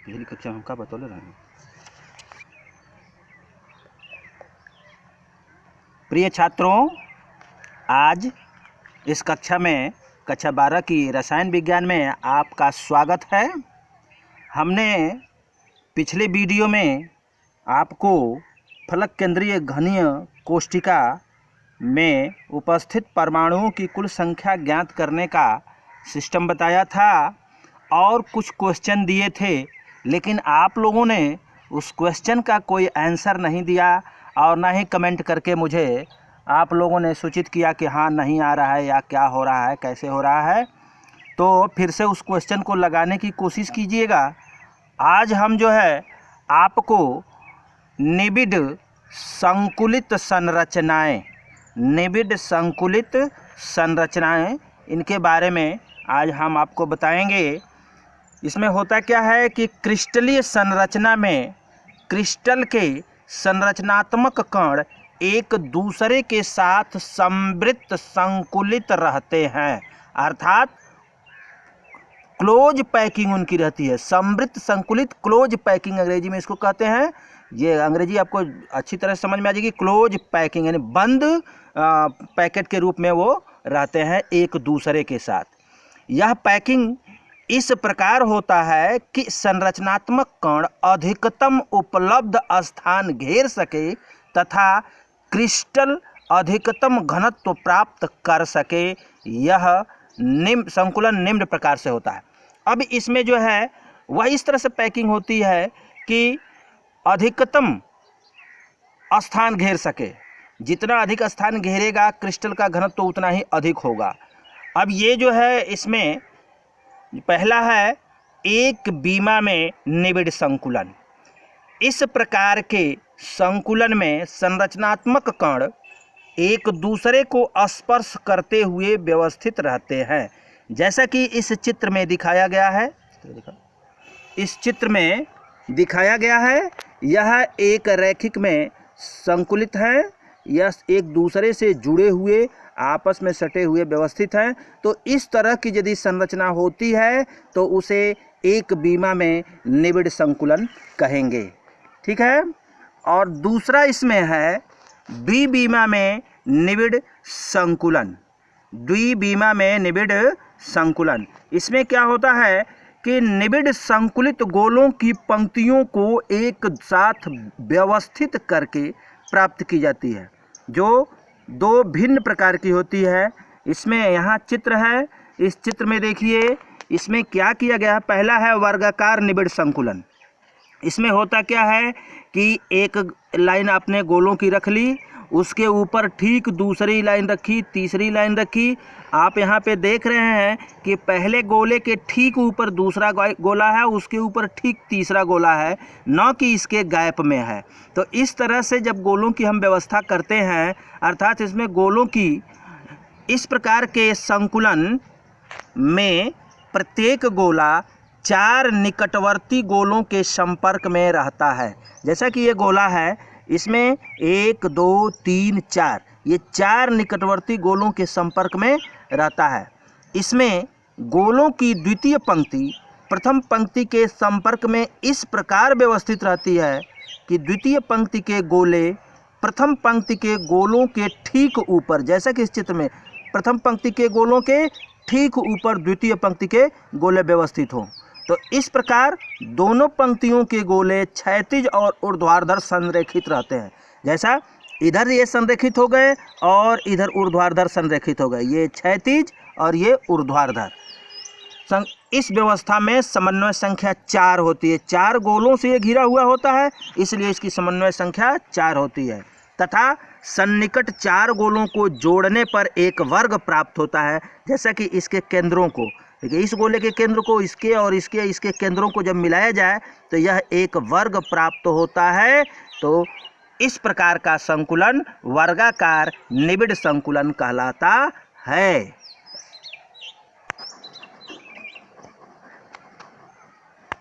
पिछली कक्षा में हम का बतौले रहे। प्रिय छात्रों, आज इस कक्षा में कक्षा 12 की रसायन विज्ञान में आपका स्वागत है। हमने पिछले वीडियो में आपको फलक केंद्रीय घनीय कोष्ठिका में उपस्थित परमाणुओं की कुल संख्या ज्ञात करने का सिस्टम बताया था और कुछ क्वेश्चन दिए थे, लेकिन आप लोगों ने उस क्वेश्चन का कोई आंसर नहीं दिया और ना ही कमेंट करके मुझे आप लोगों ने सूचित किया कि हाँ नहीं आ रहा है या क्या हो रहा है, कैसे हो रहा है। तो फिर से उस क्वेश्चन को लगाने की कोशिश कीजिएगा। आज हम जो है आपको निबिड संकुलित संरचनाएं इनके बारे में आज हम आपको बताएंगे। इसमें होता क्या है कि क्रिस्टलीय संरचना में क्रिस्टल के संरचनात्मक कण एक दूसरे के साथ समवृत्त संकुलित रहते हैं, अर्थात क्लोज पैकिंग उनकी रहती है। समवृत्त संकुलित क्लोज पैकिंग अंग्रेजी में इसको कहते हैं। ये अंग्रेजी आपको अच्छी तरह समझ में आ जाएगी। क्लोज पैकिंग यानी बंद पैकेट के रूप में वो रहते हैं एक दूसरे के साथ। यह पैकिंग इस प्रकार होता है कि संरचनात्मक कण अधिकतम उपलब्ध स्थान घेर सके तथा क्रिस्टल अधिकतम घनत्व प्राप्त कर सके। यह संकुलन निम्न प्रकार से होता है। अब इसमें जो है वह इस तरह से पैकिंग होती है कि अधिकतम स्थान घेर सके। जितना अधिक स्थान घेरेगा क्रिस्टल का घनत्व उतना ही अधिक होगा। अब ये जो है इसमें पहला है एक बीमा में निबिड संकुलन। इस प्रकार के संकुलन में संरचनात्मक कण एक दूसरे को स्पर्श करते हुए व्यवस्थित रहते हैं, जैसा कि इस चित्र में दिखाया गया है। इस चित्र में दिखाया गया है यह एक रैखिक में संकुलित है। यह एक दूसरे से जुड़े हुए आपस में सटे हुए व्यवस्थित हैं। तो इस तरह की यदि संरचना होती है तो उसे एक बीमा में निबिड संकुलन कहेंगे, ठीक है। और दूसरा इसमें है द्विबीमा में निबिड संकुलन। द्विबीमा में निबिड संकुलन, इसमें क्या होता है कि निबिड संकुलित गोलों की पंक्तियों को एक साथ व्यवस्थित करके प्राप्त की जाती है, जो दो भिन्न प्रकार की होती है। इसमें यहाँ चित्र है, इस चित्र में देखिए इसमें क्या किया गया है। पहला है वर्गाकार निबिड संकुलन। इसमें होता क्या है कि एक लाइन आपने गोलों की रख ली, उसके ऊपर ठीक दूसरी लाइन रखी, तीसरी लाइन रखी। आप यहाँ पे देख रहे हैं कि पहले गोले के ठीक ऊपर दूसरा गोला है, उसके ऊपर ठीक तीसरा गोला है, न कि इसके गैप में है। तो इस तरह से जब गोलों की हम व्यवस्था करते हैं, अर्थात इसमें गोलों की इस प्रकार के संकुलन में प्रत्येक गोला 4 निकटवर्ती गोलों के संपर्क में रहता है। जैसा कि ये गोला है, इसमें 1 2 3 4 ये 4 निकटवर्ती गोलों के संपर्क में रहता है। इसमें गोलों की द्वितीय पंक्ति प्रथम पंक्ति के संपर्क में इस प्रकार व्यवस्थित रहती है कि द्वितीय पंक्ति के गोले प्रथम पंक्ति के गोलों के ठीक ऊपर, जैसा कि इस चित्र में प्रथम पंक्ति के गोलों के ठीक ऊपर द्वितीय पंक्ति के गोले व्यवस्थित हों। तो इस प्रकार दोनों पंक्तियों के गोले क्षैतिज और ऊर्ध्वाधर संरेखित रहते हैं। जैसा इधर ये संरेखित हो गए और इधर ऊर्ध्वाधर संरेखित हो गए, ये क्षैतिज और ये ऊर्ध्वाधर। इस व्यवस्था में समन्वय संख्या 4 होती है। 4 गोलों से ये घिरा हुआ होता है, इसलिए इसकी समन्वय संख्या 4 होती है। तथा सन्निकट 4 गोलों को जोड़ने पर एक वर्ग प्राप्त होता है, जैसा कि इसके केंद्रों को, देखिए इस गोले के केंद्र को इसके और इसके केंद्रों को जब मिलाया जाए तो यह एक वर्ग प्राप्त होता है। तो इस प्रकार का संकुलन वर्गाकार निबिड संकुलन कहलाता है।